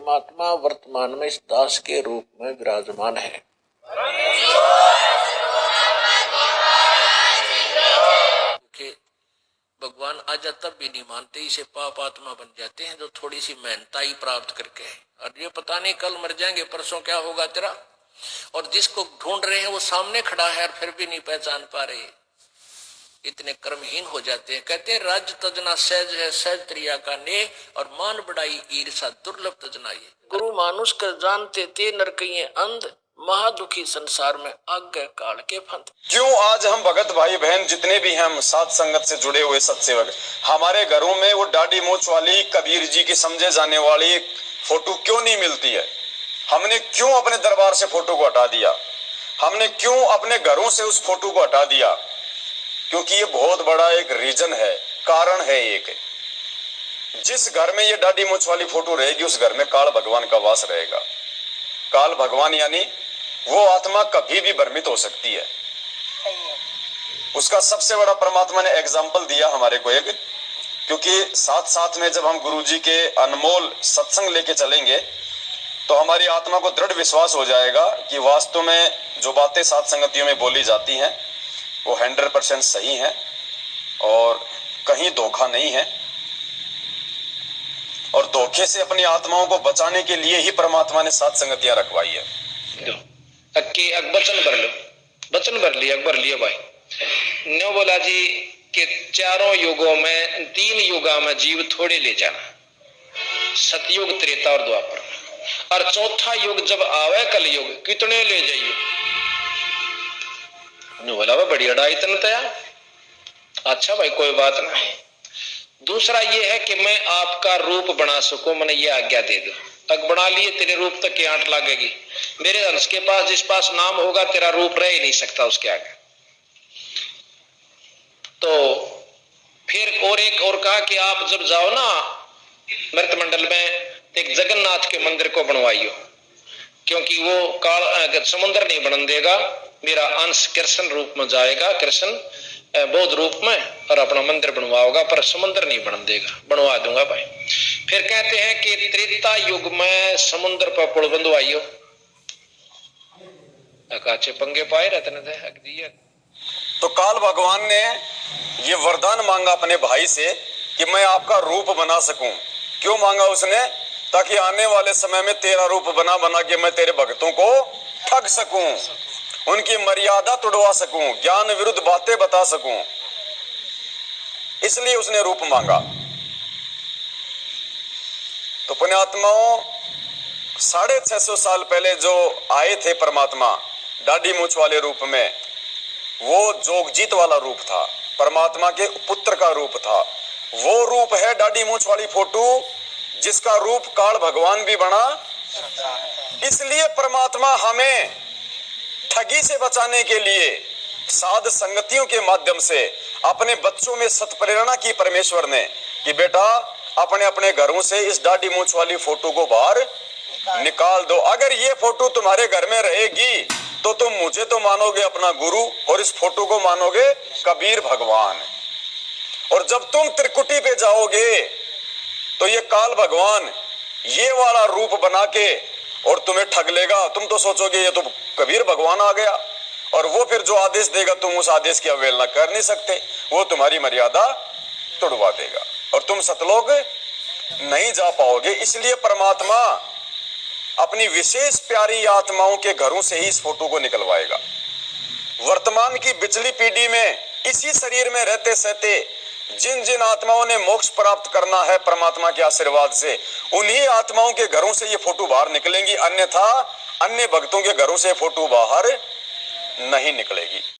परमात्मा वर्तमान में इस दास के रूप में विराजमान है। भगवान आजा तब भी नहीं मानते, इसे पाप आत्मा बन जाते हैं जो थोड़ी सी मेहनता ही प्राप्त करके है। और ये पता नहीं कल मर जाएंगे, परसों क्या होगा तेरा। और जिसको ढूंढ रहे हैं वो सामने खड़ा है और फिर भी नहीं पहचान पा रहे, इतने कर्महीन हो जाते हैं। कहते हैं राज्य तजना सहज है, सहज त्रिया का ने, और मान बढ़ाई ईर्षा दुर्लभ तजना ये। गुरु मानुष कर जानते ते नरकइये अंध, महादुखी संसार में आज्ञा काल के फंद। क्यों आज हम भगत भाई बहन जितने भी हैं, हम साध संगत से जुड़े हुए सत्सेवक, हमारे घरों में वो दाढ़ी मूंछ वाली कबीर जी की समझे जाने वाली फोटो क्यों नहीं मिलती है? हमने क्यों अपने दरबार से फोटो को हटा दिया? हमने क्यों अपने घरों से उस फोटो को हटा दिया? क्योंकि ये बहुत बड़ा एक रीजन है, कारण है एक। जिस घर में ये दाढ़ी मूंछ वाली फोटो रहेगी उस घर में काल भगवान का वास रहेगा। काल भगवान यानी वो आत्मा कभी भी भ्रमित हो सकती है। उसका सबसे बड़ा परमात्मा ने एग्जाम्पल दिया हमारे को एक, क्योंकि साथ साथ में जब हम गुरु जी के अनमोल सत्संग लेके चलेंगे तो हमारी आत्मा को दृढ़ विश्वास हो जाएगा कि वास्तव में जो बातें साथ संगतियों में बोली जाती हैं वो 100% सही है और कहीं धोखा नहीं है। और धोखे से अपनी आत्माओं को बचाने के लिए ही परमात्मा ने साथ संगतियां रखवाई है। वचन भर लो, वचन भर लिया, भर लिया भाई। न्यो बोला जी कि चारों युगों में 3 युगा में जीव थोड़े ले जाना, सतयुग, त्रेता और द्वापर, और चौथा युग जब आवे कलयुग कितने ले जाइए। न्यो बोला वह बड़ी अड़ाई तन तया। अच्छा भाई कोई बात नहीं। दूसरा ये है कि मैं आपका रूप बना सकूं, मैंने ये आज्ञा दे दो। तक बना लिए तेरे रूप तक की आंट लगेगी। मेरे अंश के पास जिस पास नाम होगा तेरा रूप रह ही नहीं सकता उसके आगे। तो फिर और एक और कहा कि आप जब जाओ ना मृत मंडल में, एक जगन्नाथ के मंदिर को बनवाइयो, क्योंकि वो काल समुद्र नहीं बन देगा। मेरा अंश कृष्ण रूप में जाएगा, कृष्ण बौद्ध रूप में, और अपना मंदिर बनवाओगा, पर समुद्र नहीं बन देगा। बनवा दूंगा भाई। फिर कहते हैं कि त्रेता युग में समुद्र पर पुल बंधवाइयो। अकाचे पंगे पाए रहते थे। तो काल भगवान ने ये वरदान मांगा अपने भाई से कि मैं आपका रूप बना सकूं। क्यों मांगा उसने? ताकि आने वाले समय में तेरा रूप बना बना के मैं तेरे भक्तों को ठग सकूं, उनकी मर्यादा तोड़वा सकूं, ज्ञान विरुद्ध बातें बता सकूं। इसलिए उसने रूप मांगा। तो पुण्यात्माओं, 650 साल पहले जो आए थे परमात्मा दाढ़ी मूंछ वाले रूप में, वो जोगजीत वाला रूप था, परमात्मा के पुत्र का रूप था। वो रूप है दाढ़ी मूंछ वाली फोटो, जिसका रूप काल भगवान भी बना। इसलिए परमात्मा हमें ठगी से बचाने के लिए साध संगतियों के माध्यम से अपने बच्चों में सत्प्रेरणा की परमेश्वर ने कि बेटा अपने अपने घरों से इस दाढ़ी मूंछ वाली फोटो को बाहर निकाल दो। अगर ये फोटो तुम्हारे घर में रहेगी तो तुम मुझे तो मानोगे अपना गुरु, और इस फोटो को मानोगे कबीर भगवान। और जब तुम त्रिकुटी पे जाओगे तो ये काल भगवान ये वाला रूप बना के और तुम्हें ठग लेगा। तुम तो सोचोगे ये तो कबीर भगवान आ गया, और वो फिर जो आदेश देगा तुम उस आदेश की अवहेलना कर नहीं सकते। वो तुम्हारी मर्यादा तोड़वा देगा और तुम सतलोक नहीं जा पाओगे। इसलिए परमात्मा अपनी विशेष प्यारी आत्माओं के घरों से ही इस फोटो को निकलवाएगा। वर्तमान की बिचली पीढ़ी में इसी शरीर में रहते सहते जिन जिन आत्माओं ने मोक्ष प्राप्त करना है परमात्मा के आशीर्वाद से, उन्हीं आत्माओं के घरों से ये फोटो बाहर निकलेंगी। अन्यथा अन्य भक्तों के घरों से फोटो बाहर नहीं निकलेगी।